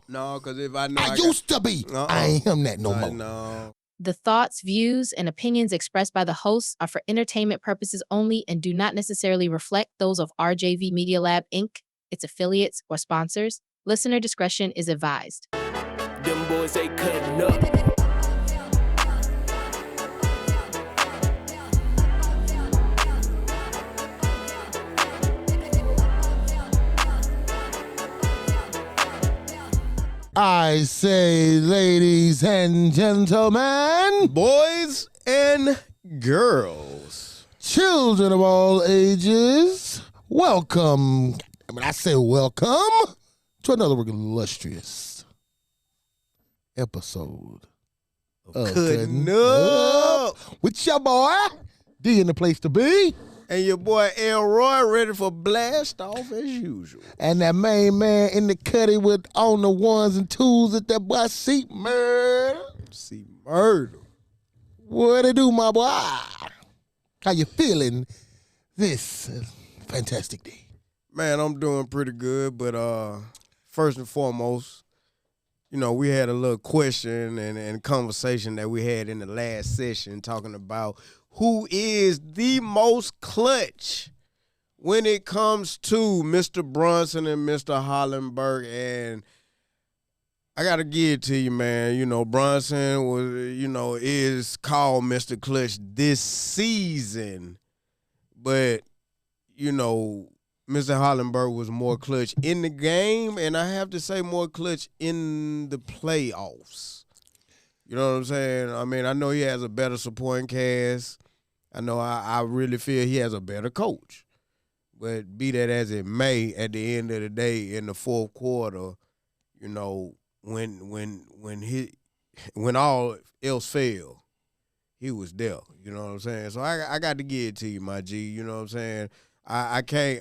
No, because if I know I used to be. I ain't him that no more. No. The thoughts, views, and opinions expressed by the hosts are for entertainment purposes only and do not necessarily reflect those of RJV Media Lab, Inc., its affiliates, or sponsors. Listener discretion is advised. Them boys, they cutting up. I say, ladies and gentlemen, Boys and girls, children of all ages, welcome. I say welcome to another illustrious episode of Kuttin Up with your boy D in the place to be. And your boy Elroy ready for blast off as usual. And that main man in the cutty with on the ones and twos at that boy See Murder. See murder. What it do, my boy? How you feeling this fantastic day? Man, I'm doing pretty good, but first and foremost, you know, we had a little question and conversation that we had in the last session talking about who is the most clutch when it comes to Mr. Brunson and Mr. Haliburton. And I got to give it to you, man. You know, Brunson is called Mr. Clutch this season. But, you know, Mr. Haliburton was more clutch in the game, and I have to say more clutch in the playoffs. You know what I'm saying? I mean, I know he has a better supporting cast. I know I really feel he has a better coach. But be that as it may, at the end of the day, in the fourth quarter, you know, when all else failed, he was there. You know what I'm saying? So I got to give it to you, my G. You know what I'm saying? I got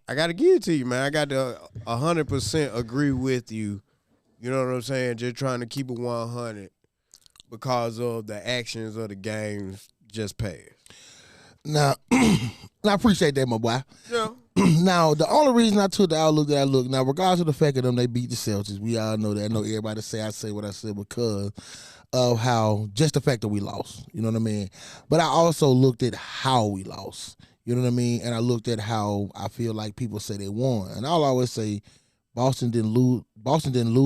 to give it to you, man. I got to 100% agree with you. You know what I'm saying? Just trying to keep it 100 because of the actions of the games just passed. Now, I appreciate that, my boy. Yeah. Now, the only reason I took the outlook that I look, now, regardless of the fact of them, they beat the Celtics. We all know that. I know everybody I say what I said because of how, just the fact that we lost. You know what I mean? But I also looked at how we lost. You know what I mean? And I looked at how I feel like people say they won. And I'll always say Boston didn't lose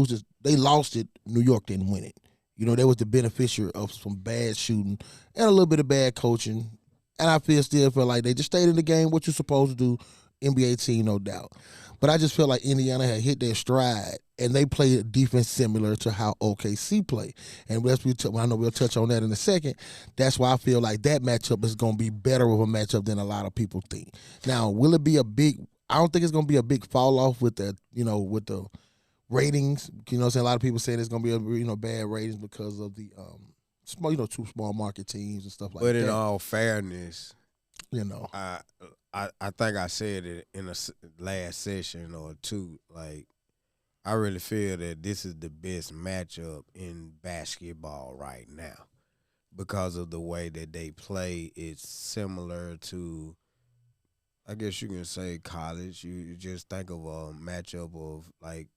this. They lost it. New York didn't win it. You know, they was the beneficiary of some bad shooting and a little bit of bad coaching. And I still feel like they just stayed in the game, what you're supposed to do, NBA team, no doubt. But I just feel like Indiana had hit their stride, and they played a defense similar to how OKC play. And I know we'll touch on that in a second. That's why I feel like that matchup is going to be better of a matchup than a lot of people think. Now, will it be I don't think it's going to be a big fall off with the ratings. You know what I'm saying? A lot of people say it's going to be bad ratings because of the small, two small market teams and stuff like that. But in all fairness, you know, I think I said it in a last session or two. Like, I really feel that this is the best matchup in basketball right now because of the way that they play. It's similar to, I guess you can say, college. You just think of a matchup of like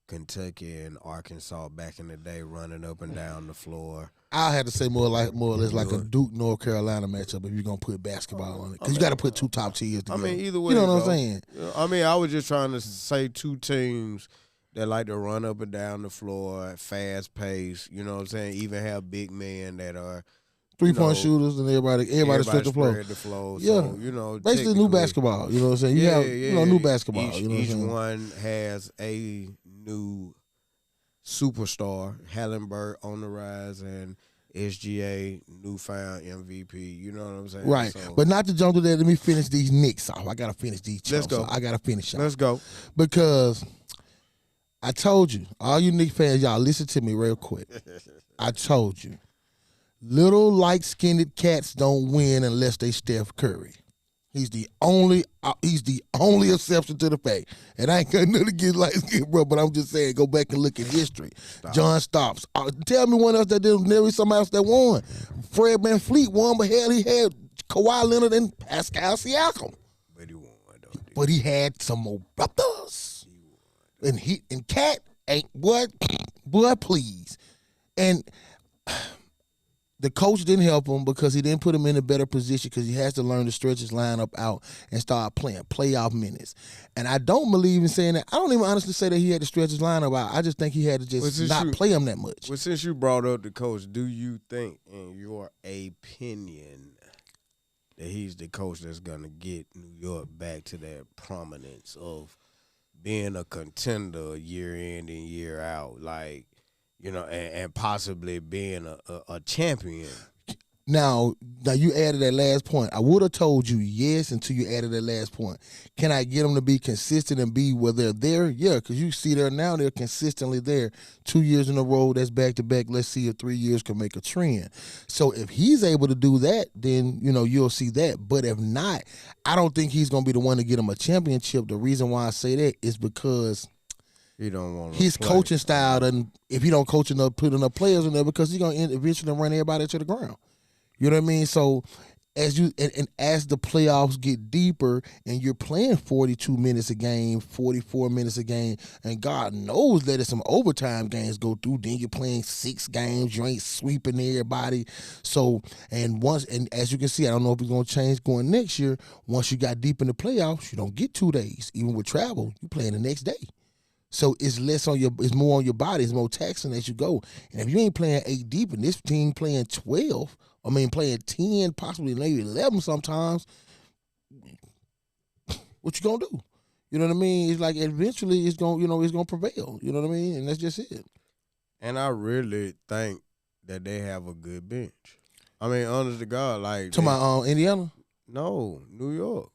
Kentucky and Arkansas back in the day, running up and down the floor. I had to say more or less like a Duke North Carolina matchup if you're gonna put basketball on it, because you got to put two top tiers together. I mean, either way, you know what I'm saying? I mean, I was just trying to say two teams that like to run up and down the floor, fast pace. You know what I'm saying? Even have big men that are 3-point shooters and everybody stretch the floor. Yeah, so, basically new basketball. You know what I'm saying? You have new basketball. Each one has a new superstar, Haliburton on the rise, and SGA newfound MVP. You know what I'm saying? Right. So, but not to jump to that, let me finish these Knicks off. I gotta finish these. Let's go. I gotta finish. Let's go. Because I told you, all you Knicks fans, y'all listen to me real quick. I told you, little light-skinned cats don't win unless they Steph Curry. He's the only exception to the fact. And I ain't got nothing against light-skinned, bro, but I'm just saying, go back and look at history. John Stopps. Tell me one else that didn't. There was somebody else that won. Fred VanVleet won, but hell, he had Kawhi Leonard and Pascal Siakam. But he won, though. But he had some more brothers. And Cat ain't what, boy, please. And the coach didn't help him because he didn't put him in a better position because he has to learn to stretch his lineup out and start playing playoff minutes. And I don't believe in saying that. I don't even honestly say that he had to stretch his lineup out. I just think he had to just not play him that much. Well, since you brought up the coach, do you think, in your opinion, that he's the coach that's going to get New York back to that prominence of being a contender year in and year out? Like, you know, and possibly being a champion. Now you added that last point. I would have told you yes until you added that last point. Can I get them to be consistent and be where they're there? Yeah, because you see there now they're consistently there. 2 years in a row, that's back-to-back. Let's see if 3 years can make a trend. So if he's able to do that, then, you know, you'll see that. But if not, I don't think he's going to be the one to get him a championship. The reason why I say that is because he don't want his coaching style, and if he don't coach enough, put enough players in there, because he's going to eventually run everybody to the ground. You know what I mean? So as you and as the playoffs get deeper and you're playing 42 minutes a game, 44 minutes a game, and God knows that if some overtime games go through, then you're playing 6 games, you ain't sweeping everybody. So and as you can see, I don't know if it's gonna change going next year. Once you got deep in the playoffs, you don't get 2 days. Even with travel, you playing the next day. So it's more on your body, it's more taxing as you go. And if you ain't playing 8 deep and this team playing 12, playing 10, possibly maybe 11 sometimes, what you gonna do? You know what I mean? It's like eventually it's gonna prevail. You know what I mean? And that's just it. And I really think that they have a good bench. I mean, honest to God, like to my Indiana? No, New York.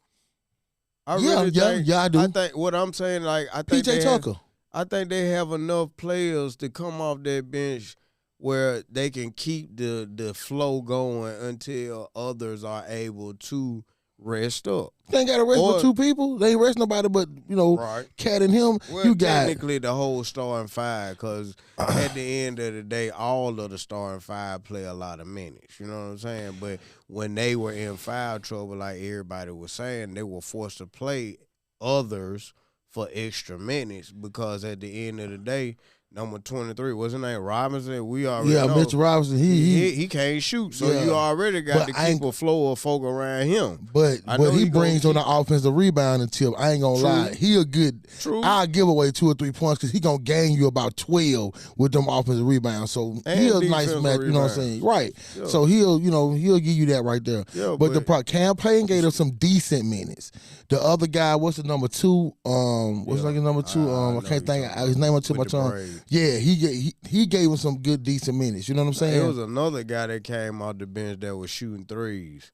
I do. I think what I'm saying, like I think PJ Tucker. I think they have enough players to come off that bench where they can keep the flow going until others are able to rest up. They ain't got to rest but 2 people. They ain't rest nobody but, right. Cat and him. Well, you got technically the whole starting 5, because at the end of the day, all of the starting 5 play a lot of minutes. You know what I'm saying? But when they were in foul trouble, like everybody was saying, they were forced to play others for extra minutes, because at the end of the day, number 23, what's his name? Robinson. We already know. Mitchell Robinson. He can't shoot, so you already got to keep a flow of folk around him. But he brings on the offensive rebounding tip. I ain't gonna lie. He a good. True. I'll give away 2 or 3 points because he gonna gain you about 12 with them offensive rebounds. So he a nice match. You know what I'm saying? Right. Yeah. So he'll give you that right there. Yeah, but the campaign gave him some decent minutes. The other guy, what's the number 2? What's like his number 2? I can't think his name until my tongue. Yeah, he gave him some good, decent minutes. You know what I'm saying? There was another guy that came off the bench that was shooting threes.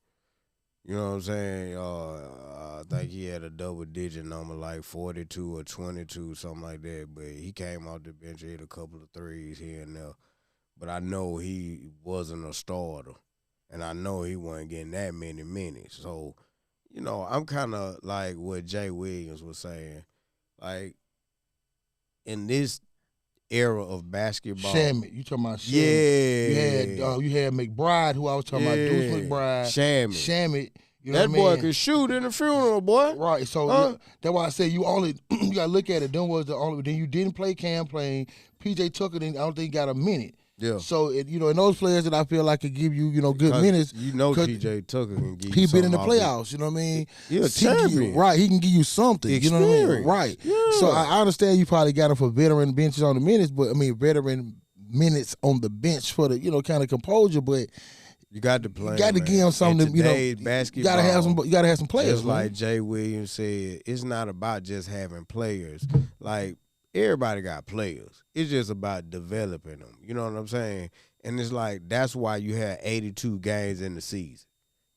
You know what I'm saying? I think he had a double-digit number, like 42 or 22, something like that. But he came off the bench, hit a couple of threes here and there. But I know he wasn't a starter, and I know he wasn't getting that many minutes. So, you know, I'm kind of like what Jay Williams was saying. Like, in this era of basketball. Shamit. You talking about Shamit. Yeah. You had McBride, who I was talking about, Deuce McBride. Shamit. You know that boy could shoot in the funeral, boy. Right. So that's why I say you gotta look at it. Then you didn't play campaign. PJ Tucker I don't think got a minute. Yeah. So and those players that I feel like could give you good minutes. PJ Tucker can give you. He been in the playoffs. You know what I mean? He's a champion. Right. He can give you something. Experience. You know what I mean? Right. Yeah. So I understand you probably got him for veteran benches on the minutes, but veteran minutes on the bench for the kind of composure, but. You got to play. You got to give him something. Basketball. You got to have some players. Just like Jay Williams said, it's not about just having players. Like everybody got players. It's just about developing them. You know what I'm saying? And it's like that's why you have 82 games in the season.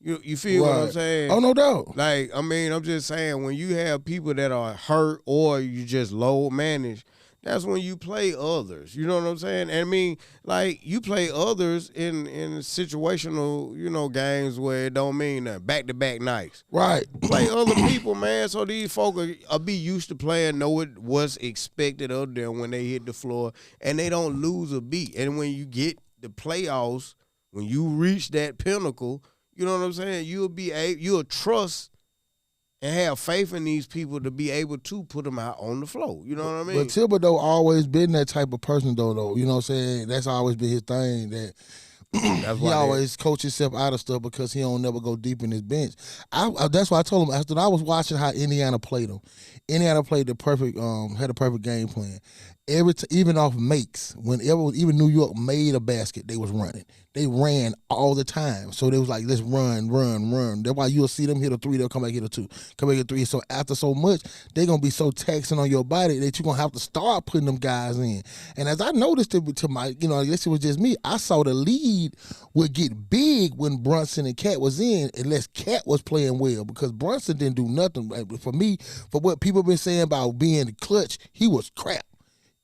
You feel what I'm saying? Oh, no doubt. Like I'm just saying when you have people that are hurt or you just low manage. That's when you play others. You know what I'm saying? And like you play others in situational, games where it don't mean nothing. Back-to-back nights. Right. Play other people, man, so these folk will be used to playing, know what's expected of them when they hit the floor, and they don't lose a beat. And when you get the playoffs, when you reach that pinnacle, you know what I'm saying? You'll trust and have faith in these people to be able to put them out on the floor. You know what I mean? But Thibodeau always been that type of person, though. You know what I'm saying? That's always been his thing. That he always coach himself out of stuff because he don't never go deep in his bench. That's why I told him after I was watching how Indiana played them. Indiana played the perfect, had a perfect game plan. Even off makes, whenever even New York made a basket, they was running. They ran all the time. So they was like, let's run. That's why you'll see them hit a three, they'll come back hit a two, come back hit a three. So after so much, they're going to be so taxing on your body that you're going to have to start putting them guys in. And as I noticed it to my, I guess it was just me, I saw the lead would get big when Brunson and Cat was in, unless Cat was playing well, because Brunson didn't do nothing. For me, for what people been saying about being clutch, he was crap.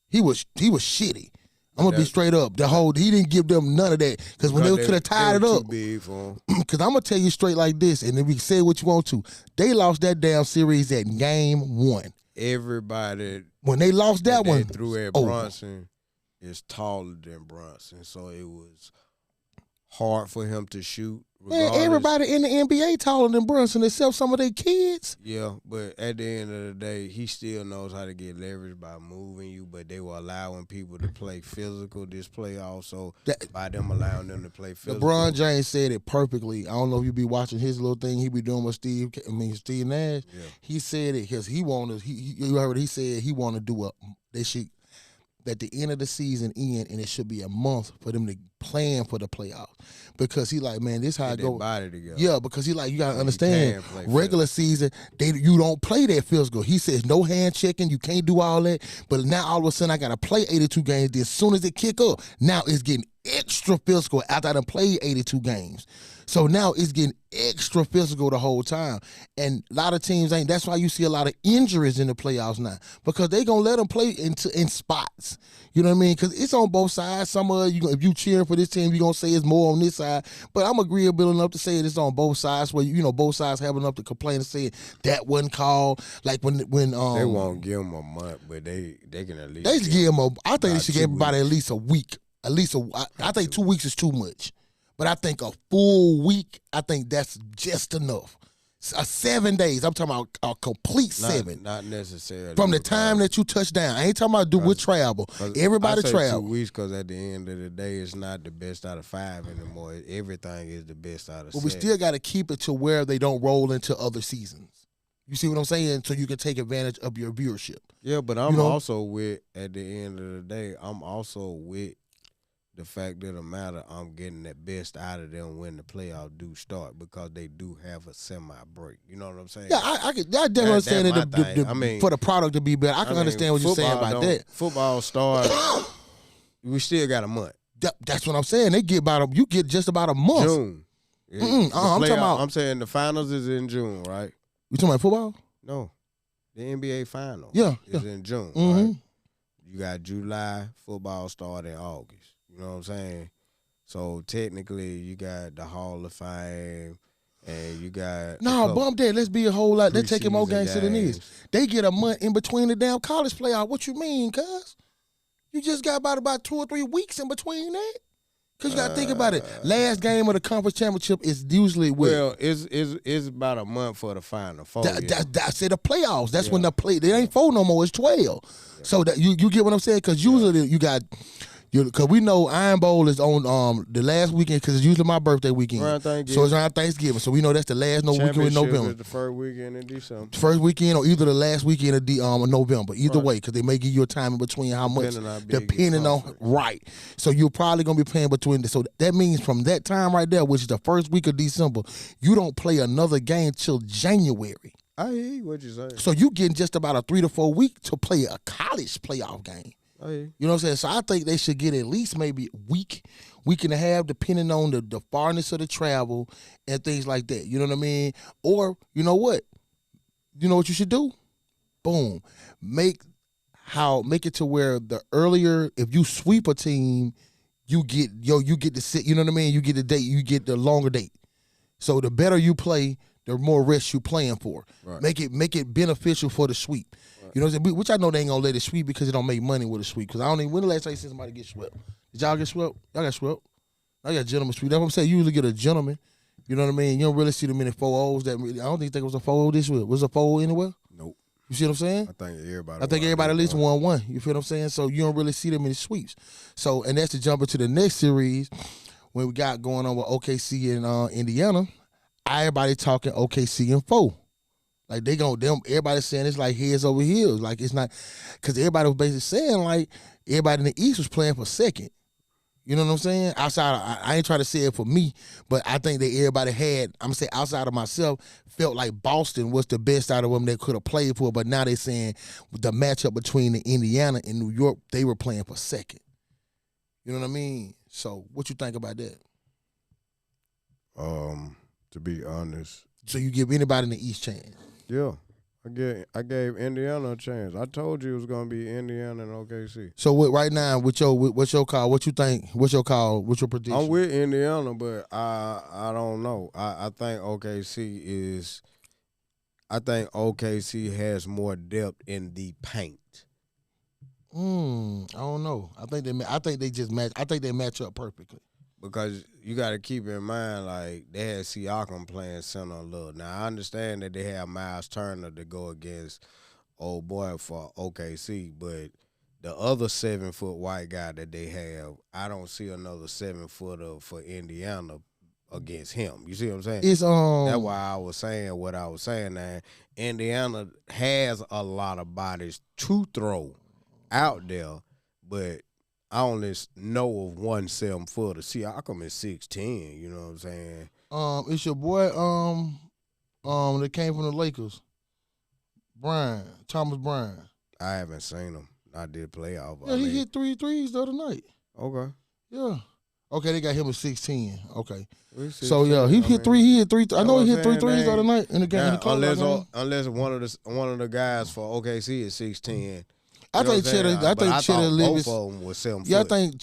He was shitty. I'm gonna be straight up. He didn't give them none of that because when they could have tied it up. Because I'm gonna tell you straight like this, and if we say what you want to, they lost that damn series at game 1. Everybody when they lost that one, threw at Brunson is taller than Brunson, so it was hard for him to shoot. Man, everybody in the NBA taller than Brunson except some of their kids. Yeah, but at the end of the day, he still knows how to get leverage by moving you, but they were allowing people to play physical this playoff, so by them allowing them to play physical. LeBron James said it perfectly. I don't know if you be watching his little thing he be doing with Steve Nash. Yeah. He said it because you heard he said he want to do at the end of the season and it should be a month for them to plan for the playoffs. Because he like, man, this how it go. Body together. Yeah, because he like, you gotta understand, regular season, you don't play that physical. He says no hand checking, you can't do all that. But now all of a sudden I gotta play 82 games. Then as soon as it kick up, now it's getting extra physical after I done played 82 games. So now it's getting extra physical the whole time. And a lot of teams ain't. That's why you see a lot of injuries in the playoffs now. Because they going to let them play in spots. You know what I mean? Because it's on both sides. Some of you, if you cheering for this team, you're going to say it's more on this side. But I'm agreeable enough to say it's on both sides where, both sides have enough to complain and say that wasn't called. Like when they won't give them a month, but they can at least. They just give them I think they should give everybody at least a week. I think 2 weeks is too much. But I think a full week, I think that's just enough. 7 days. I'm talking about a complete 7. Not necessarily. From the time that you touch down. I ain't talking about with travel. Everybody travel. 2 weeks because at the end of the day, it's not the best out of 5 anymore. Everything is the best out of 7. But we still got to keep it to where they don't roll into other seasons. You see what I'm saying? So you can take advantage of your viewership. Yeah, but I'm also with, at the end of the day, I'm also with the fact of the matter, I'm getting the best out of them when the playoffs do start because they do have a semi-break. You know what I'm saying? Yeah, I definitely understand it for the product to be better. I can understand what you're saying about that. Football starts, we still got a month. That's what I'm saying. You get just about a month. June. Yeah. I'm saying the finals is in June, right? You talking about football? No. The NBA finals is in June, right? You got July, football start in August. You know what I'm saying? So technically, you got the Hall of Fame, and you got bump that. Let's be a whole lot. They're taking more games than it is. They get a month in between the damn college playoff. What you mean, cuz? You just got about 2 or 3 weeks in between that. Cause you gotta think about it. Last game of the conference championship is usually it's about a month for the final four. That's it. The playoffs. That's when the play. They ain't 4 no more. It's 12. Yeah. So that you get what I'm saying? Cause usually you got. Because we know Iron Bowl is on the last weekend because it's usually my birthday weekend. So it's around Thanksgiving. So we know that's the last weekend in November. Is the first weekend in December. First weekend or either the last weekend of November. Either way, because they may give you a time in between how much. Depending on right. So you're probably going to be playing between. So that means from that time right there, which is the first week of December, you don't play another game till January. I hear what you're saying. So you getting just about a 3 to 4 week to play a college playoff game. You know what I'm saying? So I think they should get at least maybe a week and a half, depending on the farness of the travel and things like that. You know what I mean? Or, you know what? You know what you should do? Boom. Make it to where the earlier, if you sweep a team, you get to sit, you know what I mean? You get the date, you get the longer date. So the better you play, the more rest you playing for. Right. Make it beneficial for the sweep. You know what I'm saying? Which I know they ain't gonna let it sweep because it don't make money with a sweep. Because I don't even, when the last time you seen somebody get swept? Did y'all get swept? Y'all got swept? I got gentlemen sweep. That's what I'm saying. You usually get a gentleman You know what I mean? You don't really see the many 4-0s that I don't think there was a 4-0 this week. Was a 4-0 anywhere? Nope. You see what I'm saying? I think everybody at least won one. You feel what I'm saying? So you don't really see them many sweeps. So, and that's to jump into the next series when we got going on with OKC and Indiana. Everybody talking OKC and 4. Like everybody's saying it's like heads over heels. Like it's not, because everybody was basically saying like everybody in the East was playing for second. You know what I'm saying? Outside, I ain't trying to say it for me, but I think that everybody had, I'm going to say outside of myself, felt like Boston was the best out of them that could have played for, but now they're saying the matchup between the Indiana and New York, they were playing for second. You know what I mean? So what you think about that? To be honest. So you give anybody in the East chance? Yeah. I gave Indiana a chance. I told you it was gonna be Indiana and OKC. So right now, what's your call? What you think? What's your call? What's your prediction? I'm with Indiana, but I don't know. I think OKC has more depth in the paint. I don't know. I think they match up perfectly. Because you got to keep in mind, like, they had Siakam playing center a little. Now, I understand that they have Miles Turner to go against old boy for OKC, but the other 7-foot white guy that they have, I don't see another 7-footer for Indiana against him. You see what I'm saying? It's That's why I was saying what I was saying. Now, Indiana has a lot of bodies to throw out there, but I only know of one 7-footer. Siakam is 6'10", you know what I'm saying? It's your boy that came from the Lakers. Thomas Bryant. I haven't seen him. I did playoff. Yeah, he hit 3 threes the other night. Okay. Yeah. Okay, they got him at 16. Okay. 16, so yeah, he hit three. I know he hit 3 threes the other night in the game. Now, unless one of the guys for OKC is 6'10". I think Chet both of them was 7 foot. Yeah, I think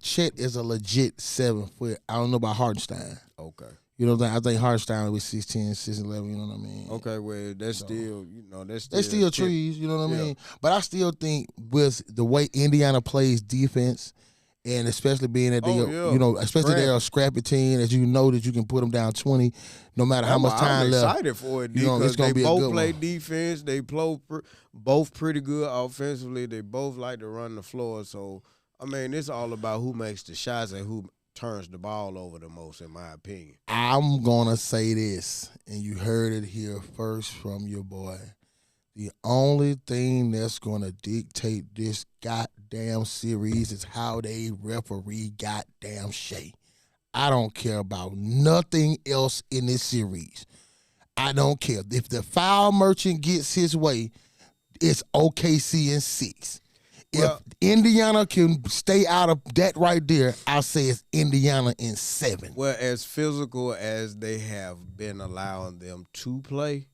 Chet is a legit 7 foot. I don't know about Hartenstein. Okay. You know what I'm saying? I think Hartenstein was 6'10", 6'11", you know what I mean? Okay, well, that's still, they still trees, you know what I mean? But I still think with the way Indiana plays defense, and especially being that they're a scrappy team, as you know that you can put them down 20, no matter how much time left. I'm excited for it, because they both play defense. They both pretty good offensively. They both like to run the floor. So, I mean, it's all about who makes the shots and who turns the ball over the most, in my opinion. I'm going to say this, and you heard it here first from your boy. The only thing that's going to dictate this goddamn series is how they referee goddamn Shea. I don't care about nothing else in this series. I don't care. If the foul merchant gets his way, it's OKC in 6. If Indiana can stay out of that right there, I'll say it's Indiana in 7. Well, as physical as they have been allowing them to play,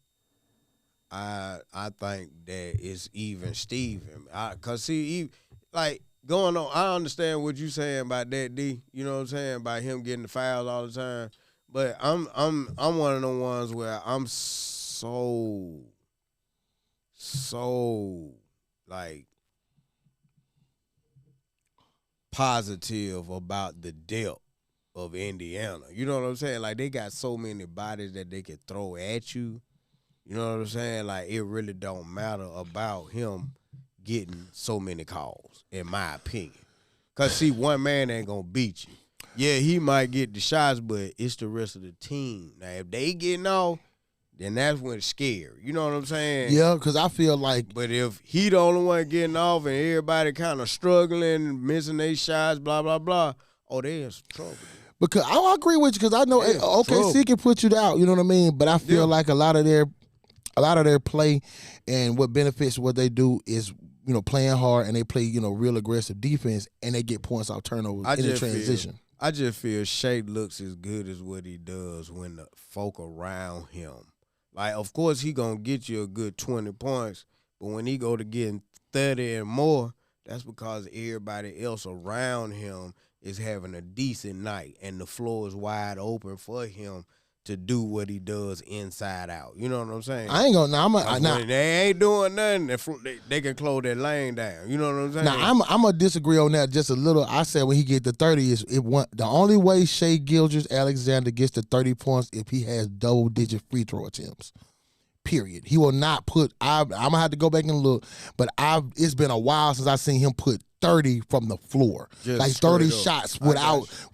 I think that it's even Steven. Cause see, going on, I understand what you saying about that, D. You know what I'm saying, about him getting the fouls all the time. But I'm one of the ones where I'm so like positive about the depth of Indiana. You know what I'm saying? Like, they got so many bodies that they can throw at you. You know what I'm saying? Like, it really don't matter about him getting so many calls, in my opinion. Because, see, one man ain't going to beat you. Yeah, he might get the shots, but it's the rest of the team. Now, if they getting off, then that's when it's scary. You know what I'm saying? Yeah, because I feel like... But if he the only one getting off and everybody kind of struggling, missing their shots, blah, blah, blah, they in trouble. Because I agree with you, because I know OKC can put you out, you know what I mean? But I feel like a lot of their play and what benefits what they do is, playing hard, and they play, real aggressive defense, and they get points off turnovers in the transition. I just feel Shea looks as good as what he does when the folk around him. Like, of course, he going to get you a good 20 points, but when he go to getting 30 and more, that's because everybody else around him is having a decent night, and the floor is wide open for him to do what he does inside out. You know what I'm saying? I ain't gonna. When they ain't doing nothing, they can close that lane down. You know what I'm saying? Now I'm gonna disagree on that just a little. I said when he get to 30 is the only way Shai Gilgeous-Alexander gets to 30 points if he has double-digit free throw attempts. Period. He will not put. I'm gonna have to go back and look, but it's been a while since I've seen him put 30 from the floor, Just like 30 straight up. shots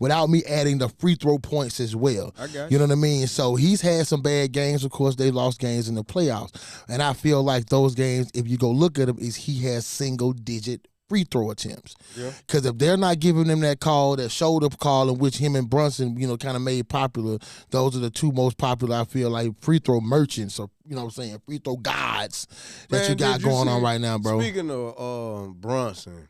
without me adding the free throw points as well. I got You know what I mean? So he's had some bad games. Of course, they lost games in the playoffs, and I feel like those games, if you go look at him, he has single-digit free throw attempts. Yeah. Because if they're not giving him that call, that shoulder call, in which him and Brunson, kind of made popular, those are the two most popular, I feel like, free throw merchants, or, you know what I'm saying, free throw gods that you got going on right now, bro. Speaking of Brunson,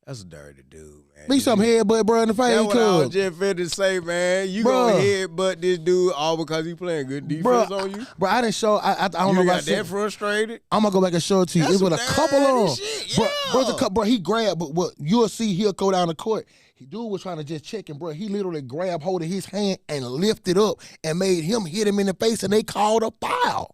that's a dirty dude, man. Be some headbutt, bro, in the face. That's what I was just finna say, man. You Bruh. gonna headbutt this dude all because he playing good defense on you? Bro, I didn't show. I don't know You about got that frustrated? I'm gonna go back and show it to you. That's It was a some couple dirty of them. shit, Bro, yeah. he grabbed, but what you'll see, he'll go down the court. Dude was trying to just check him, bro. He literally grabbed hold of his hand and lifted up and made him hit him in the face, and they called a foul.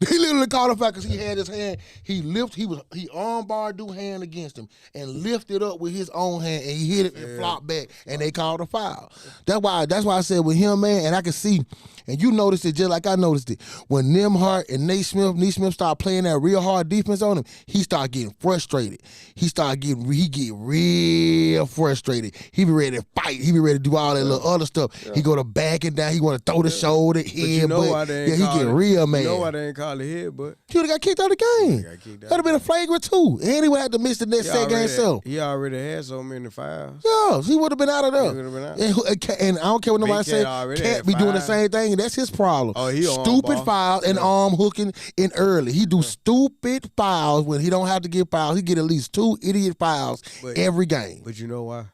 He literally called a foul because he had his hand. He armbarred dude hand against him and lifted up with his own hand, and he hit it and flopped back, and they called a foul. That's why I said with him, man, and I can see, and you noticed it just like I noticed it. When Nembhard and Nate Smith start playing that real hard defense on him, he start getting frustrated. He get real frustrated. He be ready to fight. He be ready to do all that little other stuff. Yeah. He go to back and down. He want to throw the shoulder, head, you know why they ain't he get real mad. You know why they ain't call it head, but he would have got kicked out of the game. That'd have been a flagrant too. And he would have to miss the next set game himself. He already had so many fouls. Yeah, he would have been out of there. He would have been out. And I don't care what nobody say. Cat be doing the same thing, and that's his problem. Oh, he stupid fouls and arm hooking in early. He do stupid fouls when he don't have to get fouls. He get at least 2 idiot fouls every game. But you know why?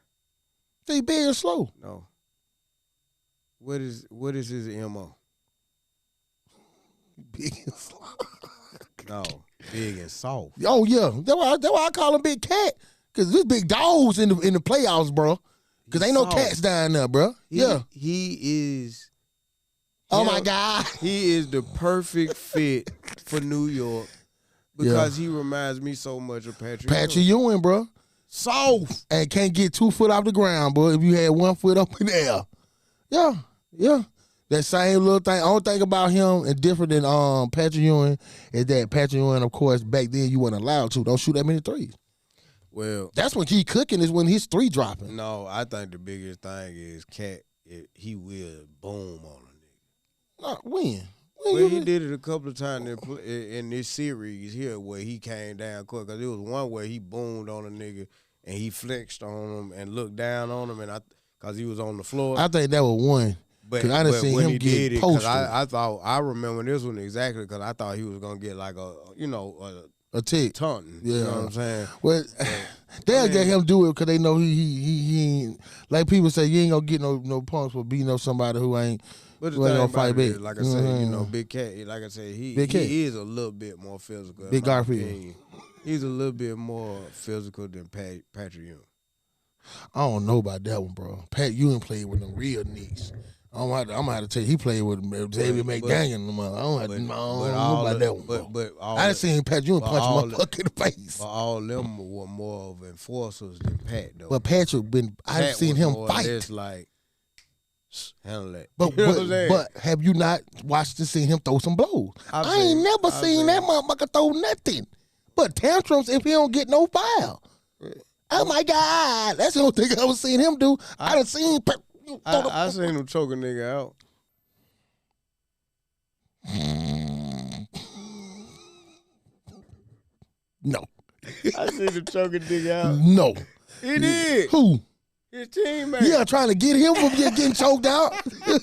They big and slow. No. What is his MO? Big and slow. No, big and soft. Oh yeah, that's why I call him Big Cat. Cause there's big dogs in the playoffs, bro. Cause ain't no cats down there, bro. He is. Oh my God. He is the perfect fit for New York because he reminds me so much of Patrick Ewing, bro. Soft. And can't get 2 foot off the ground, bro. If you had 1 foot up in the air. Yeah. That same little thing. Only thing about him and different than Patrick Ewing is that Patrick Ewing, of course, back then you weren't allowed to. Don't shoot that many threes. Well, that's when he cooking is when his 3 dropping. No, I think the biggest thing is Cat. He will boom on a nigga. When? Well, he did it a couple of times in this series here where he came down quick. Because there was one where he boomed on a nigga and he flexed on him and looked down on him because he was on the floor. I think that was one. But I done seen him get posted. I remember this one exactly because I thought he was gonna get like a tick, taunting. Yeah, you know what I'm saying. Well, they'll get him do it because they know he ain't, like people say, you ain't gonna get no punks for beating up somebody who ain't. But the thing thing gonna fight back. Is, like I said, Big Cat. Like I said, he is a little bit more physical. Big Garfield. He's a little bit more physical than Patrick Ewing. I don't know about that one, bro. Pat Ewing played with them real knees. I'm gonna have to tell you, he played with Xavier McDaniel. I don't know about that one. But I done seen Pat Ewing punch motherfucker in the face. But all of them were more of enforcers than Pat, though. But Patrick I've seen him fight. It's like handle that. But have you not watched and seen him throw some blows? I ain't never seen that motherfucker throw nothing but tantrums if he don't get no foul. Oh my God, that's the only thing I was seeing him do. I done seen. I seen him choke a nigga out. No. I seen him choke a nigga out. No. He did. Who? His teammate. Yeah, trying to get him from getting choked out.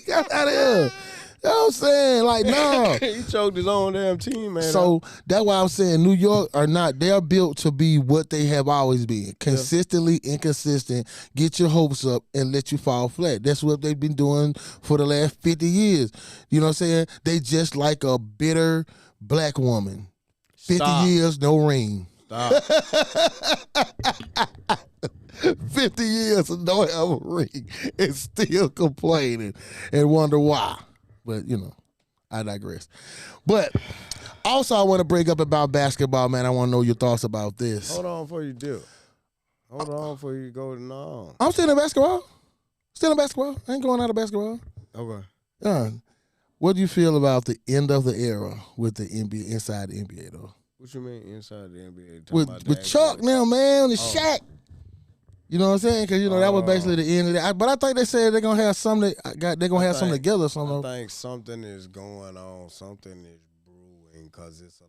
Get out of here. You know what I'm saying? Like, no. He choked his own damn teammate. So that's why I'm saying New York are not, they're built to be what they have always been. Consistently inconsistent, get your hopes up and let you fall flat. That's what they've been doing for the last 50 years. You know what I'm saying? They just like a bitter black woman. 50 years, no ring. Stop. 50 years and don't have a ring and still complaining and wonder why. But, I digress. But also I want to bring up about basketball, man. I want to know your thoughts about this. Hold on before you do. Hold on before you go to no. I'm still in basketball. Still in basketball. I ain't going out of basketball. Okay. What do you feel about the end of the era with the NBA, inside the NBA, though? What you mean inside the NBA? With Chuck now, man, the Shaq. You know what I'm saying? Because, that was basically the end of that. But I think they said they're going to have something. They're going to have something together. I think something is going on. Something is brewing because it's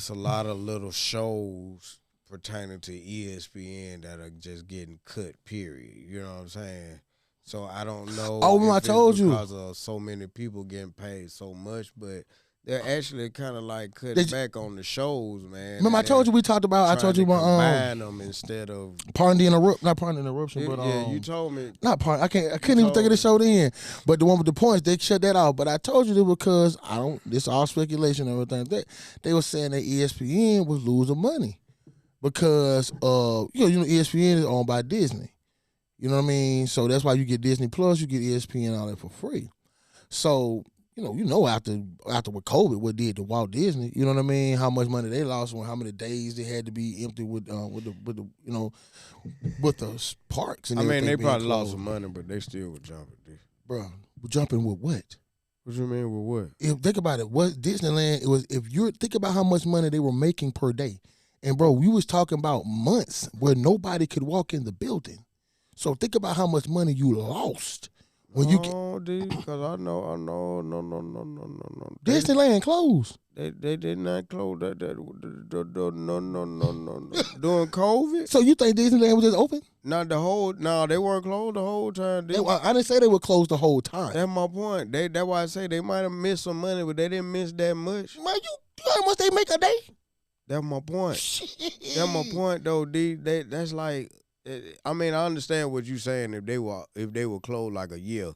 a lot of little shows pertaining to ESPN that are just getting cut, period. You know what I'm saying? So I don't know. Oh, I told you. Because of so many people getting paid so much, but they're actually kind of like cutting back on the shows, man. Remember, I told you we talked about. I told you about combine them instead of pardon the interruption. Not pardon the interruption, but yeah, you told me. Not pardon. I couldn't even think of the show then. But the one with the points, they shut that off. But I told you that because I don't. This all speculation and everything. They were saying that ESPN was losing money because ESPN is owned by Disney. You know what I mean? So that's why you get Disney Plus, you get ESPN, all that for free. So after with COVID, what did to Walt Disney? You know what I mean? How much money they lost and how many days they had to be empty with the parks. And they probably lost some money, but they still were jumping. Bro, jumping with what? What you mean with what? Think about it. What Disneyland? It was think about how much money they were making per day, and bro, we was talking about months where nobody could walk in the building. So think about how much money you lost when you get. Oh, because I know. No. Disneyland closed. They did not close that. No. During COVID. So you think Disneyland was just open? Not the whole. No, they weren't closed the whole time. I didn't say they were closed the whole time. That's my point. That's why I say they might have missed some money, but they didn't miss that much. Man, you know how much they make a day? That's my point. Shit. That's my point, though, D. That's like. I understand what you're saying. If they were closed like a year,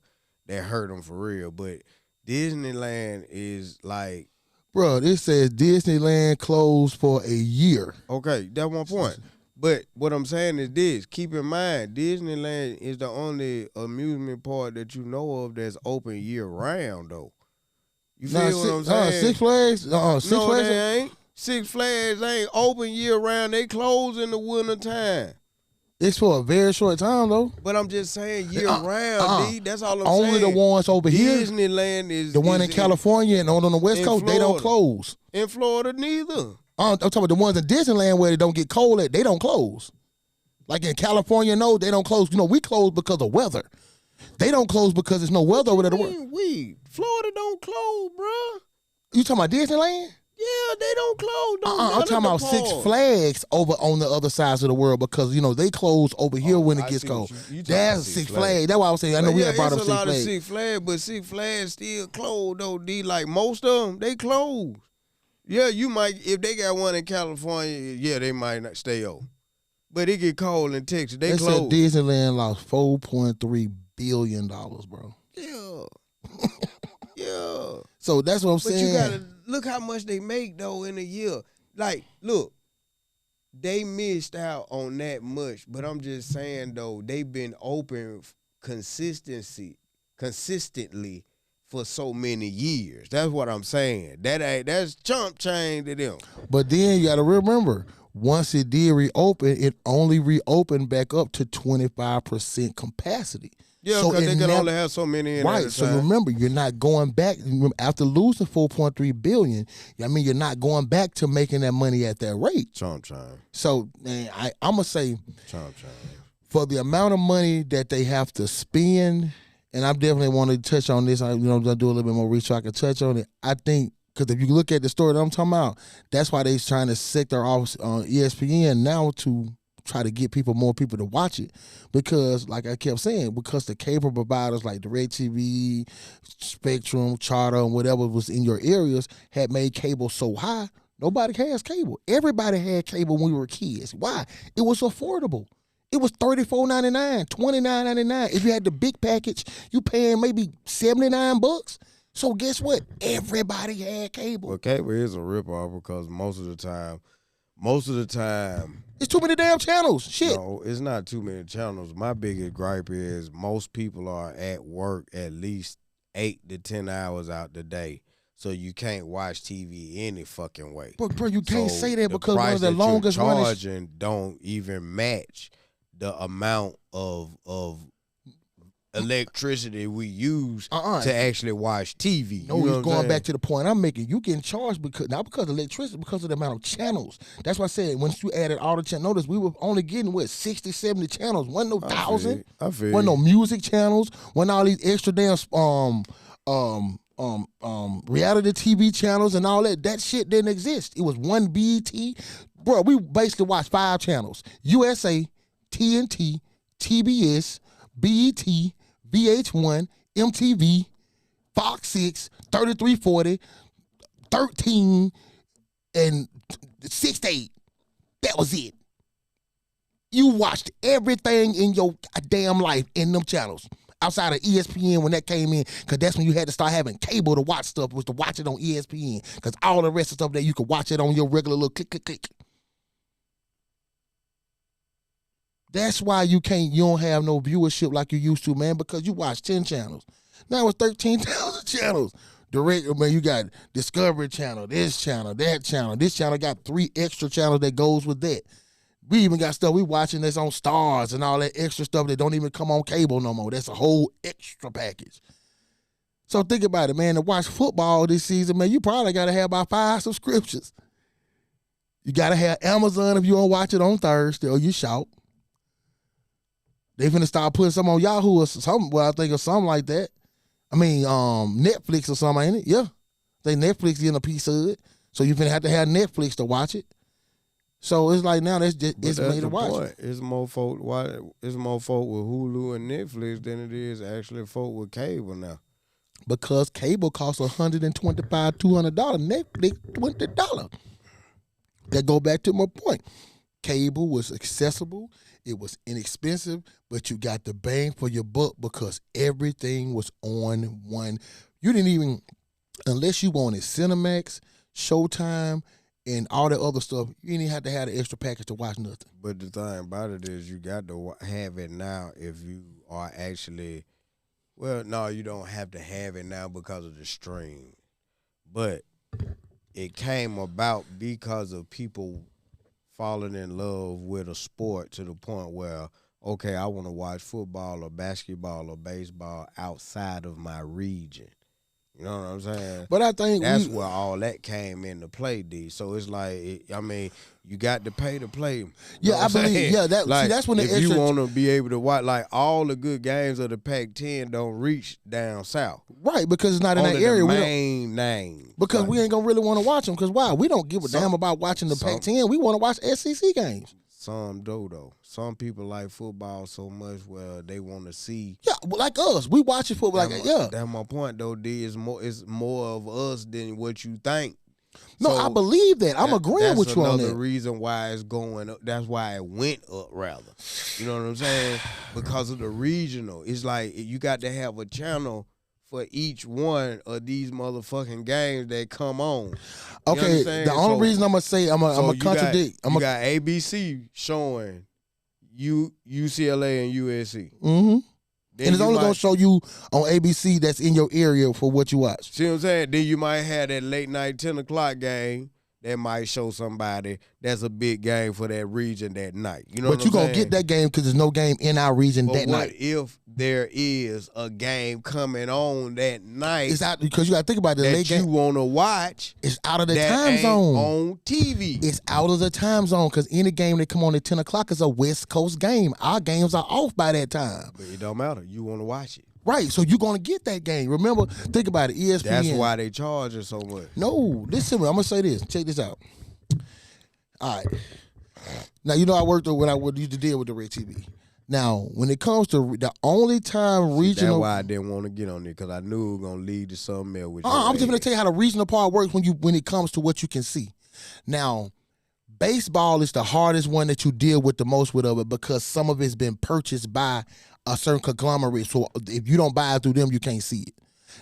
that hurt them for real. But Disneyland is like, bro. It says Disneyland closed for a year. Okay, that's my point. But what I'm saying is this: keep in mind, Disneyland is the only amusement park that you know of that's open year round, though. You feel what I'm saying? Six Flags. No, they ain't. Six Flags ain't open year round. They close in the winter time. It's for a very short time, though. But I'm just saying year round, D. That's all I'm saying. Only the ones over here. Disneyland is the one in California and on the West Coast. Florida. They don't close. In Florida, neither. I'm talking about the ones in Disneyland where they don't get cold at. They don't close. Like in California, no, they don't close. We close because of weather. They don't close because there's no weather over there to work. Florida don't close, bruh. You talking about Disneyland? Yeah, they don't close. I'm talking about Six Flags over on the other sides of the world because, they close over here when it gets cold. That's Six Flags. That's why I was saying. I know we had brought up Six Flags. There's a lot of Six Flags, but Six Flags still closed, though, D. Like most of them, they closed. Yeah, you might, if they got one in California, yeah, they might not stay open. But it get cold in Texas. They closed. Said Disneyland lost $4.3 billion, bro. Yeah. Yeah. So that's what I'm saying. But you got to look how much they make, though, in a year. Like, look, they missed out on that much. But I'm just saying, though, they've been open consistently for so many years. That's what I'm saying. That's chump change to them. But then you got to remember, once it did reopen, it only reopened back up to 25% capacity. Yeah, because they can only have so many in right. So remember, you're not going back after losing $4.3 billion. You're not going back to making that money at that rate. Chomp chime. So I'm gonna say, chomp chime. For the amount of money that they have to spend, and I definitely want to touch on this. I'm gonna do a little bit more research. I can touch on it. I think because if you look at the story that I'm talking about, that's why they're trying to set their office on ESPN now to try to get more people to watch it, because like I kept saying, because the cable providers like DirecTV, Spectrum, Charter, and whatever was in your areas had made cable so high, nobody has cable. Everybody had cable when we were kids. Why? It was affordable. It was $34.99, $29.99. If you had the big package, you paying maybe $79. So guess what? Everybody had cable. Well, cable is a ripoff because most of the time, most of the time, It's too many damn channels. Shit. no, it's not too many channels. My biggest gripe is most people are at work at least 8 to 10 hours out the day. So you can't watch TV any fucking way. But bro, you can't So say that the because one price of the that longest you're running. charging don't even match the amount of electricity we use to actually watch TV. No, you know it's what I'm going saying? back to the point I'm making. You getting charged because not because of electricity, because of the amount of channels. That's why I said once you added all the channels, notice we were only getting 60, 70 channels. Wasn't no 1,000. I feel Wasn't no you. music channels. Wasn't all these extra damn reality TV channels and all that. That shit didn't exist. It was one BET. Bro, we basically watched 5 channels: USA, TNT, TBS, BET, VH1, MTV, Fox 6, 3340, 13, and 6 to 8. That was it. You watched everything in your damn life in them channels. Outside of ESPN when that came in, because that's when you had to start having cable to watch stuff, was to watch it on ESPN. Because all the rest of stuff that you could watch it on your regular little click, click, click. That's why you don't have no viewership like you used to, man, because you watch 10 channels. Now it's 13,000 channels. Direct, man, you got Discovery Channel, this channel, that channel. This channel got 3 extra channels that goes with that. We even got stuff we watching that's on Stars and all that extra stuff that don't even come on cable no more. That's a whole extra package. So think about it, man. To watch football this season, man, you probably got to have about 5 subscriptions. You got to have Amazon if you don't watch it on Thursday or you shout. They finna start putting some on Yahoo or something. Well, I think or something like that. I mean, Netflix or something, ain't it? Yeah. I think Netflix getting a piece of it. So you finna have to have Netflix to watch it. So it's like now it's made to watch. Point. It's more folk with Hulu and Netflix than it is actually folk with cable now. Because cable costs $125, $200. Netflix $20. That go back to my point. Cable was accessible. It was inexpensive, but you got the bang for your buck because everything was on one. You didn't even, unless you wanted Cinemax, Showtime, and all that other stuff, you didn't even have to have the extra package to watch nothing. But the thing about it is you got to have it now if you are actually, well, no, you don't have to have it now because of the stream. But it came about because of people falling in love with a sport to the point where, okay, I want to watch football or basketball or baseball outside of my region. You know what I'm saying? But I think that's where all that came into play, D. So it's like, I mean, you got to pay to play. Yeah, I believe. Yeah, that's when the if extra. you want to be able to watch, like all the good games of the Pac-10 don't reach down south. Right, because it's not in Only that area. The main name. Because we ain't gonna really want to watch them. Because why? We don't give a damn about watching the Pac-10. We want to watch SEC games. Some do though. Some people like football so much where they want to see. Yeah, like us, we watching football. That's my point though. D is more of us than what you think. No, So I believe that. I'm agreeing with you on that. That's another reason why it's going up. That's why it went up, rather. You know what I'm saying? Because of the regional. It's like you got to have a channel for each one of these motherfucking games that come on. Okay, the only reason I'm gonna say I'm gonna contradict. You got ABC showing UCLA and USC. Mm-hmm. And it's only gonna show you on ABC that's in your area for what you watch. See what I'm saying? Then you might have that late night 10 o'clock game that might show somebody that's a big game for that region that night. You know but what you I'm gonna saying? get that game because there's no game in our region But that night. If there is a game coming on that night? It's out because you gotta think about it. That you want to watch. It's out of the that time ain't zone on TV. It's out of the time zone because any game that come on at 10 o'clock is a West Coast game. Our games are off by that time. But it don't matter. You want to watch it. Right, so you're gonna get that game. Remember, think about it. ESPN. That's why they charge it so much. No, listen. I'm gonna say this. Check this out. All right. Now you know I worked when I used to deal with the Red TV. Now, when it comes to the only time regional, that's why I didn't want to get on it because I knew it was gonna lead to something else. I'm just gonna tell you how the regional part works when it comes to what you can see. Now, baseball is the hardest one that you deal with the most with of it because some of it's been purchased by a certain conglomerate. So if you don't buy it through them, you can't see it.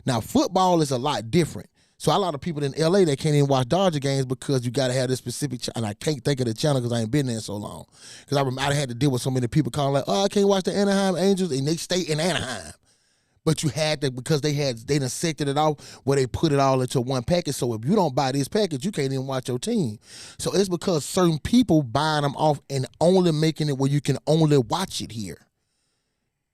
Now, football is a lot different. So a lot of people in LA that can't even watch Dodger games because you got to have this specific and I can't think of the channel because I ain't been there so long. Because I had to deal with so many people calling like, oh, I can't watch the Anaheim Angels, and they stay in Anaheim. But you had to, because they done sected it off where they put it all into one package. So if you don't buy this package, you can't even watch your team. So it's because certain people buying them off and only making it where you can only watch it here.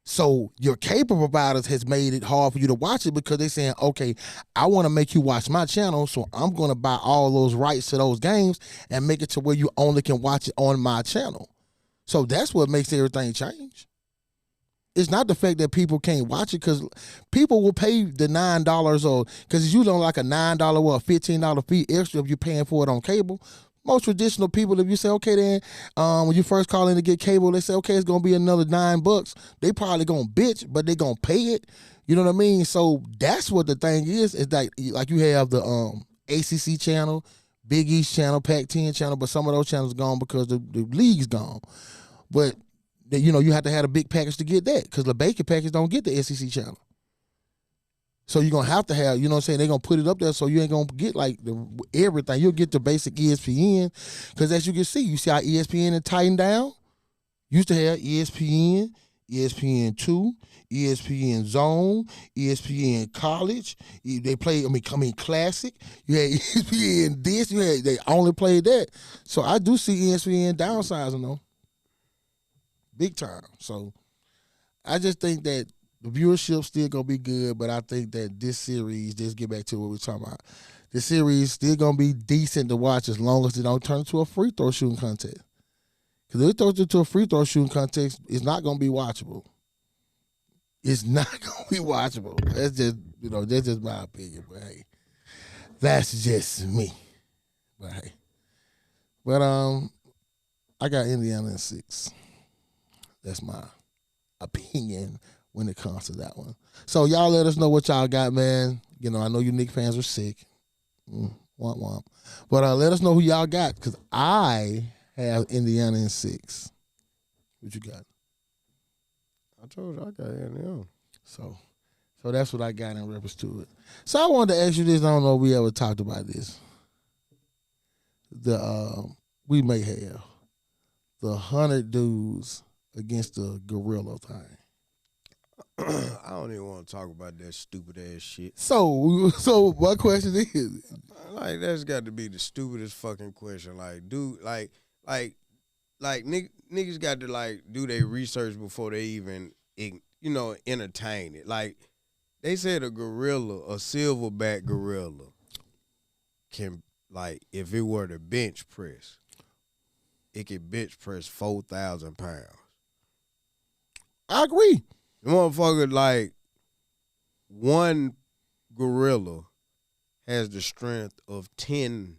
So your cable providers has made it hard for you to watch it because they're saying, okay, I want to make you watch my channel, so I'm going to buy all those rights to those games and make it to where you only can watch it on my channel. So that's what makes everything change. It's not the fact that people can't watch it, because people will pay the $9 or because it's usually like a $9 or a $15 fee extra if you're paying for it on cable. Most traditional people, if you say, okay, then when you first call in to get cable, they say, okay, it's gonna be another $9. They probably gonna bitch, but they gonna pay it. You know what I mean? So that's what the thing is. It's like you have the ACC channel, Big East channel, Pac-10 channel, but some of those channels gone because the league's gone. But you have to have a big package to get that, because the basic package don't get the SEC channel. So you're going to have, you know what I'm saying, they're going to put it up there so you ain't going to get like everything. You'll get the basic ESPN, because as you see how ESPN is tightened down? Used to have ESPN, ESPN2, ESPN Zone, ESPN College. They play, Classic. You had ESPN this. They only played that. So I do see ESPN downsizing though. Big time. So I just think that the viewership still gonna be good, but I think that this series, just get back to what we're talking about. This series still gonna be decent to watch as long as it don't turn into a free throw shooting contest. Because if it turns into a free throw shooting contest, it's not gonna be watchable. It's not gonna be watchable. That's just my opinion. But hey, that's just me. But hey, I got Indiana in 6. That's my opinion when it comes to that one. So y'all let us know what y'all got, man. I know you Knicks fans are sick. Womp womp. But let us know who y'all got, because I have Indiana in 6. What you got? I told you I got Indiana. So that's what I got in reference to it. So I wanted to ask you this. I don't know if we ever talked about this. We may have the 100 dudes against the gorilla thing. I don't even want to talk about that stupid ass shit. So my question is, like, that's got to be the stupidest fucking question. Like, dude, like niggas got to like do their research before they even entertain it. Like, they said a silverback gorilla can, like, if it were to bench press, it could bench press 4,000 pounds. I agree. The motherfucker, like, one gorilla has the strength of 10,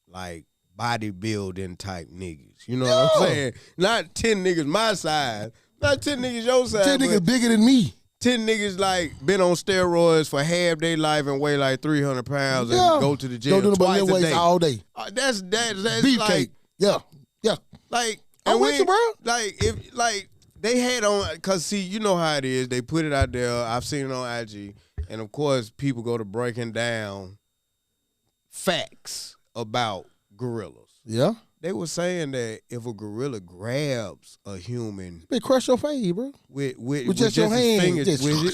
like, bodybuilding type niggas. You know what I'm saying? Not 10 niggas my size. Not 10 niggas your size. 10 niggas bigger than me. 10 niggas, like, been on steroids for half their life and weigh, like, 300 pounds and go to the gym twice a day. All day. That's beefcake. Like, yeah. Like, I'm with you, bro. They had on, because, see, you know how it is. They put it out there. I've seen it on IG. And, of course, people go to breaking down facts about gorillas. Yeah. They were saying that if a gorilla grabs a human, they crush your face, bro. With just your hand,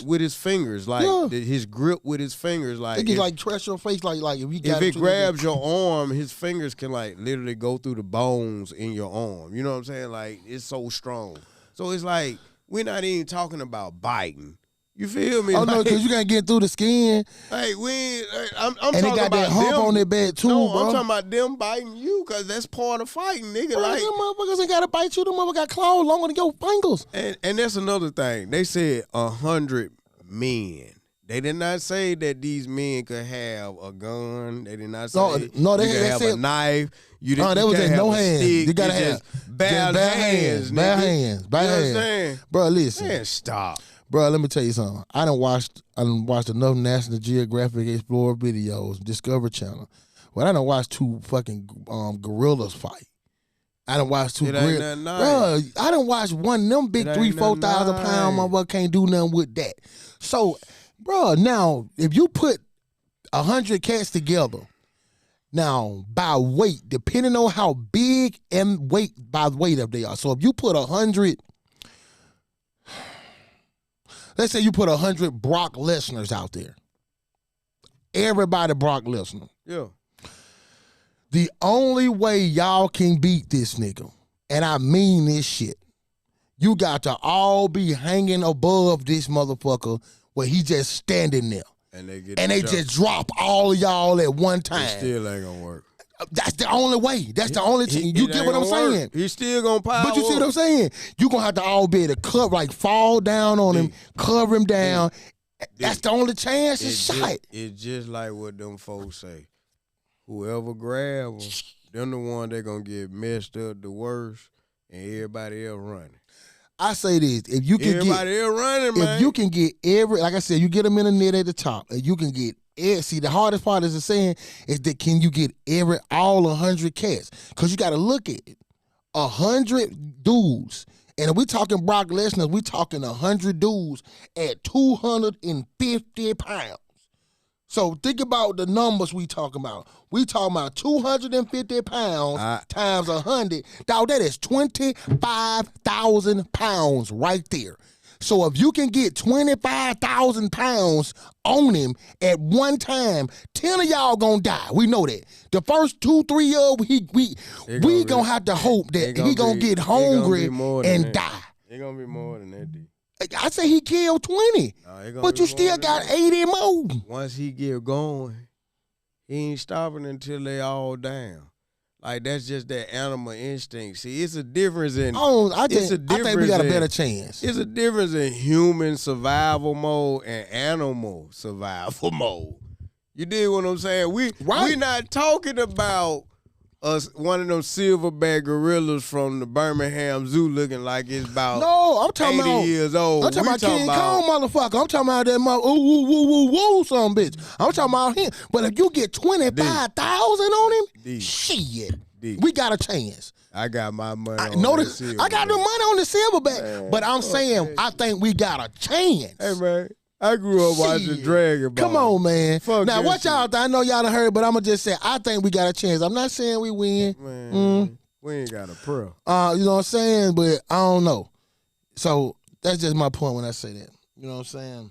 with his fingers, like his grip with his fingers, like they can like crush your face, like if it grabs your arm, his fingers can like literally go through the bones in your arm. You know what I'm saying? Like, it's so strong. So it's like, we're not even talking about biting. You feel me? Oh, no, because you got to get through the skin. Hey, I'm and talking they got about that hump them on their back, too, no, bro. I'm talking about them biting you, because that's part of fighting, nigga. Bro, like, them motherfuckers ain't got to bite you. Them motherfuckers got claws longer than your fingers. And that's another thing. They said 100 men. They did not say that these men could have a gun. They did not say no, they could have a knife. You didn't. That was just no hands. Stick. You gotta have bare hands. Bare hands. You know what I'm saying? Bro, listen. Man, stop. Bro, let me tell you something. I done watched enough National Geographic Explorer videos, Discovery Channel. Well, I done watched 2 fucking gorillas fight. I done watched 2 gorillas. Bro, I done watched one of them big 3,000-4,000 pound motherfucker can't do nothing with that. So, bro, now if you put 100 cats together. Now, by weight, depending on how big and weight by weight of they are. So if you put 100, let's say you put 100 Brock Lesnar's out there. Everybody Brock Lesnar. Yeah. The only way y'all can beat this nigga, and I mean this shit, you got to all be hanging above this motherfucker where he just standing there. And they just drop all of y'all at one time. It still ain't gonna work. That's the only way. That's the only thing. You get what I'm saying? He's still gonna power. But you see what I'm saying? You gonna have to all be able to cover, like fall down on him, cover him down. That's the only chance it's shot. It's just like what them folks say. Whoever grab them the one that gonna get messed up the worst, and everybody else running. I say this: if you can everybody else running, man. If you can get like I said, you get them in the net at the top, and you can get. See, the hardest part is the saying is that can you get all 100 cats? Because you got to look at it. 100 dudes. And if we talking Brock Lesnar, we talking 100 dudes at 250 pounds. So think about the numbers we talking about. We talking about 250 pounds times 100. Dog, that is 25,000 pounds right there. So if you can get 25,000 pounds on him at one time, 10 of y'all gonna die. We know that. The first 2-3 years, we gonna have to hope that he gonna get hungry and die. It's gonna be more than that, D. I say he killed 20, but you still got 80 more. Once he get going, he ain't stopping until they all down. Like, that's just that animal instinct. See, it's a difference in... I think we got a better chance. It's a difference in human survival mode and animal survival mode. You dig what I'm saying? We not talking about one of them silverback gorillas from the Birmingham Zoo looking like it's about I'm talking 80 years old. I'm talking about King Kong, motherfucker. I'm talking about that some bitch. I'm talking about him. But if you get 25,000 on him, shit, we got a chance. I got my money on Notice, the silverback. I got the money on the silverback. Man, but I'm saying, I think we got a chance. Hey, man. I grew up watching Dragon Ball. Come on, man. Now, what y'all think? I know y'all done heard, but I'm going to just say, I think we got a chance. I'm not saying we win. Man, we ain't got a pro. You know what I'm saying? But I don't know. So, that's just my point when I say that. You know what I'm saying?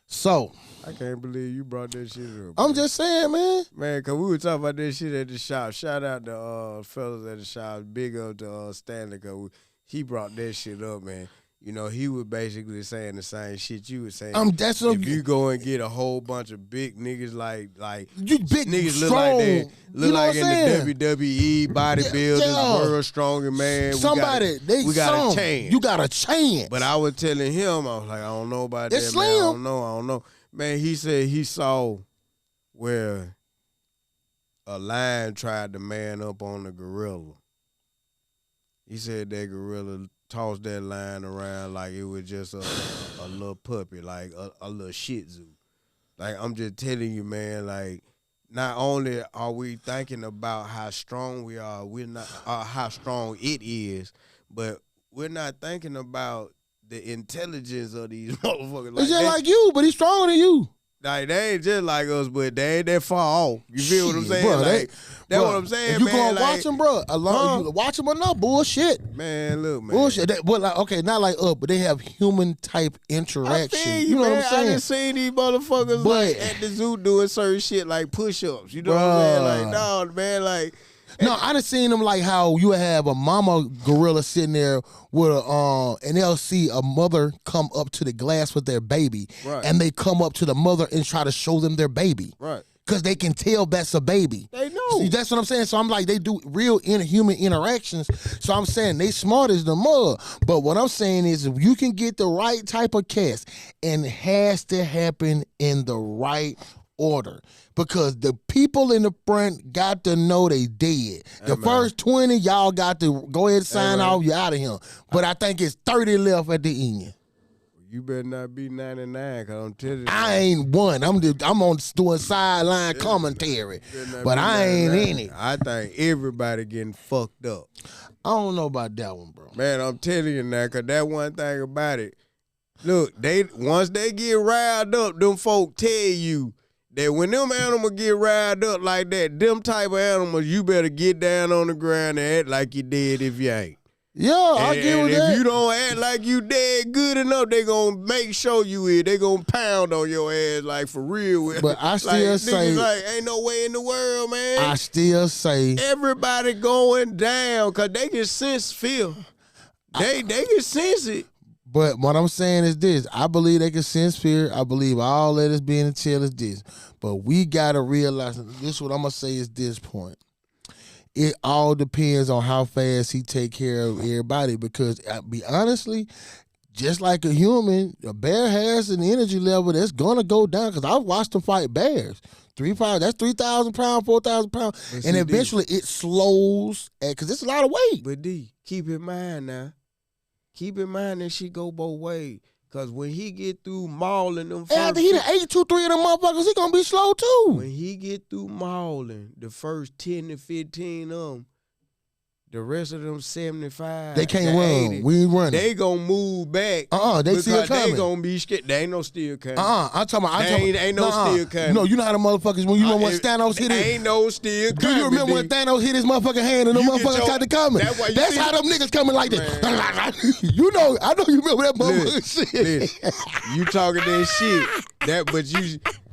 So. I can't believe you brought that shit up. I'm just saying, man. Man, because we were talking about this shit at the shop. Shout out to fellas at the shop. Big up to Stanley, because he brought that shit up, man. You know, he was basically saying the same shit you were saying. That's if you go and get a whole bunch of big niggas like you big niggas strong, look like in the WWE bodybuilders, world stronger man. Somebody we got a chance. You got a chance. But I was telling him, I was like, I don't know about that, slim. Man. I don't know. Man, he said he saw where a lion tried to man up on the gorilla. He said that gorilla tossed that lion around like it was just a little puppy, like a little shih tzu. Like, I'm just telling you, man, like, not only are we thinking about how strong we are, we're not how strong it is, but we're not thinking about the intelligence of these motherfuckers. Like, it's just like you, but he's stronger than you. Like, they ain't just like us, but they ain't that far off. You feel what I'm saying? Bro, like, that's what I'm saying, if you man. Gonna watch him, bro. You watch him enough, bullshit. Man, look, man. Bullshit. Okay, not like us, but they have human type interaction. You know man. what I'm saying? I done seen these motherfuckers like at the zoo doing certain shit like push-ups. You know what I'm saying? Like, no, man, like. No, I done seen them like how you have a mama gorilla sitting there with and they'll see a mother come up to the glass with their baby, and they come up to the mother and try to show them their baby, right? Because they can tell that's a baby. They know. See, that's what I'm saying. So I'm like, they do real human interactions. So I'm saying they smart as the mud. But what I'm saying is, if you can get the right type of cast, and it has to happen in the right order, because the people in the front got to know they dead. The first 20, y'all got to go ahead and sign off. You're out of here. But I think it's 30 left at the end. You better not be 99, because I'm telling you. I ain't one. I'm on doing sideline commentary, but I ain't in it. I think everybody getting fucked up. I don't know about that one, bro. Man, I'm telling you now, because that one thing about it, look, once they get riled up, them folk tell you that when them animals get riled up like that, them type of animals, you better get down on the ground and act like you dead if you ain't. Yeah, I get with that. If you don't act like you dead good enough, they gonna make sure you is. They gonna pound on your ass like for real. But I still say, like, ain't no way in the world, man. I still say, everybody going down because they can sense fear. They can sense it. But what I'm saying is this. I believe they can sense fear. I believe all that is being entailed is this. But we got to realize, this is what I'm going to say is this point. It all depends on how fast he take care of everybody because, be honestly, just like a human, a bear has an energy level that's going to go down because I've watched them fight bears. 3,000, that's 3,000 pounds, 4,000 pounds. And eventually it slows because it's a lot of weight. But D, keep in mind now. Keep in mind that she go both ways. Because when he get through mauling them first... After he done ate 2, 3 of them motherfuckers, he going to be slow too. When he get through mauling the first 10 to 15 of them, the rest of them 75, they can't run. 80, We ain't running. They gonna move back. They still coming. They gonna be scared. They ain't no still coming. I'm talking about. Ain't no still coming. No, you know how the motherfuckers when you know when Thanos hit it. Ain't no still coming. Do you remember when Thanos hit his motherfucking hand and the motherfuckers tried to come? That's how them niggas coming like that. You know, I know you remember that motherfucker shit. You talking that shit.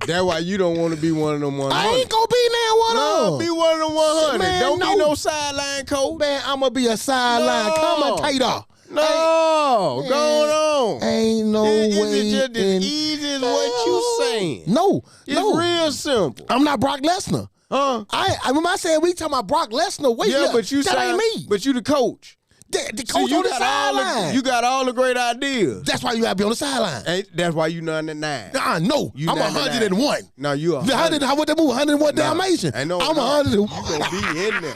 That's why you don't want to be one of them 100. I ain't gonna be now one of them. Be one of them 100. Man, Don't be no sideline coach. Man, I'm gonna be a sideline commentator. No, going on. Ain't no way. Is it just as easy as what you saying? No, it's real simple. I'm not Brock Lesnar. I remember I said we talking about Brock Lesnar. Wait, yeah, but you that ain't me. But you the coach. The coach on the sideline. You got all the great ideas. That's why you gotta be on the sideline. That's why you 99. No, I'm 101. No, you 100. How would they move? 101 Dalmatian. I'm 101. You gonna be in there.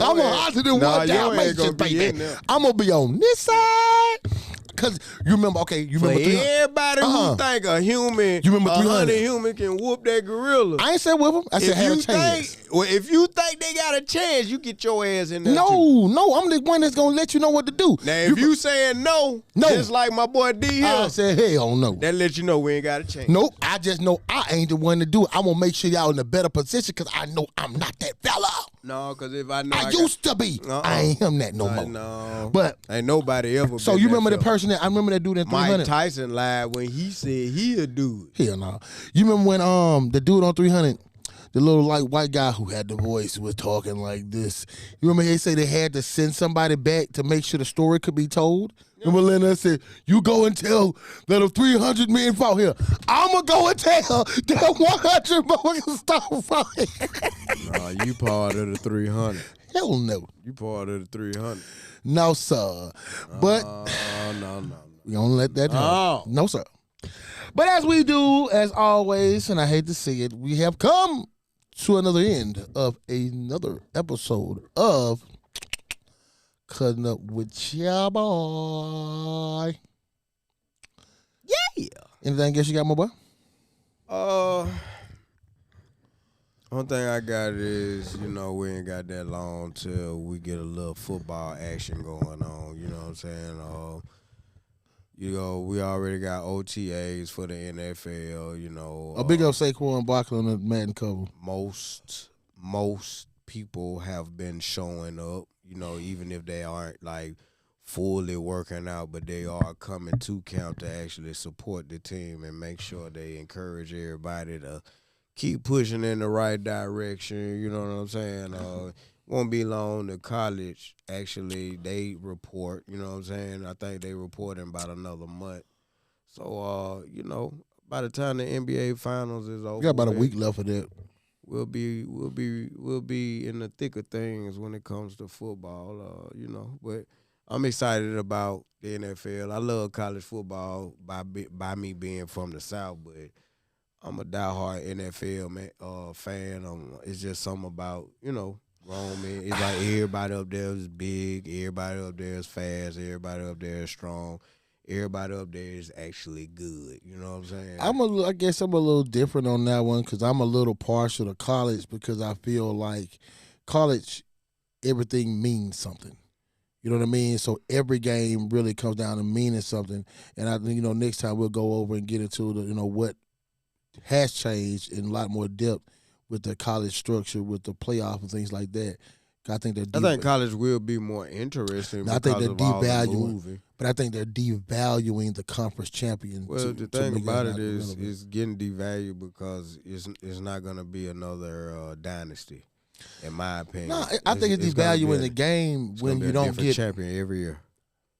I'm 101 Dalmatian, baby. I'm gonna be on this side. Cause you remember, you remember 300. Everybody who think a human, you remember 300 human can whoop that gorilla. I ain't said whoop him. I said have a chance. If you think they got a chance, you get your ass in there. No, I'm the one that's gonna let you know what to do. Now, if you saying no, just like my boy D here, I said hell no. That let you know we ain't got a chance. Nope, I just know I ain't the one to do it. I'm gonna make sure y'all in a better position because I know I'm not that fella. No, because if I know I used to be. I ain't him that no more. No, but ain't nobody ever. So you remember the person that I remember that dude in 300? Mike Tyson lied when he said he'll do it. Hell no. You remember when the dude on 300, the little like white guy who had the voice was talking like this. You remember they say they had to send somebody back to make sure the story could be told? Remember Leonard said, you go and tell that if 300 men fought here, I'm going to go and tell that 100 motherfuckers stop fighting. Nah, you part of the 300. Hell no. You part of the 300. No, sir. But no. We don't let that happen. Oh. No, sir. But as we do, as always, and I hate to say it, we have come to another end of another episode of Cutting Up with ya boy. Yeah. Anything else you got, my boy? One thing I got is, we ain't got that long till we get a little football action going on. You know what I'm saying? We already got OTAs for the NFL. A big up Saquon Barkley on the Madden cover. Most people have been showing up. Even if they aren't like fully working out, but they are coming to camp to actually support the team and make sure they encourage everybody to keep pushing in the right direction. You know what I'm saying? Won't be long to college. Actually, they report. You know what I'm saying? I think they report in about another month. So, by the time the NBA Finals is over, we got about a week left of that. We'll be in the thick of things when it comes to football, But I'm excited about the NFL. I love college football by me being from the South, but I'm a diehard NFL fan. It's just something about grown men. It's like everybody up there is big, everybody up there is fast, everybody up there is strong. Everybody up there is actually good. You know what I'm saying? I guess I'm a little different on that one because I'm a little partial to college because I feel like college, everything means something. You know what I mean? So every game really comes down to meaning something. And I think, next time we'll go over and get into the, what has changed in a lot more depth with the college structure, with the playoff and things like that. I think college will be more interesting I think they're because of all the devaluing, moving. but I think they're devaluing the conference champion. Well, the thing about it is it's getting devalued because it's not going to be another dynasty, in my opinion. No, I think it's devaluing the game when you don't get champion every year.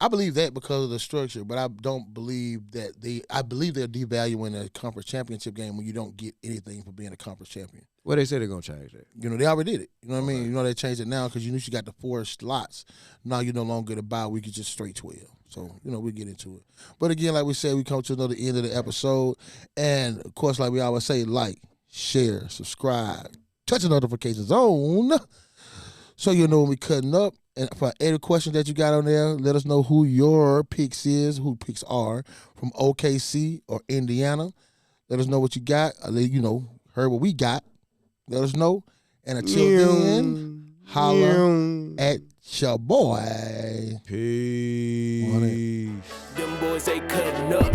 I believe that because of the structure, but I don't believe that I believe they're devaluing a conference championship game when you don't get anything for being a conference champion. Well, they said they're going to change that. You know, they already did it. You know what I mean? You know, they changed it now because you knew she got the 4 slots. Now you no longer get a bye week, you just straight 12. So, you know, we get into it. But again, like we said, we come to another end of the episode. And, of course, like we always say, like, share, subscribe, touch the notifications on so you'll know when we cutting up. And for any questions that you got on there, let us know who your picks is, who picks are from OKC or Indiana. Let us know what you got. You know, heard what we got. Let us know. And until then, holla at your boy. Peace. Them boys, they cutting up.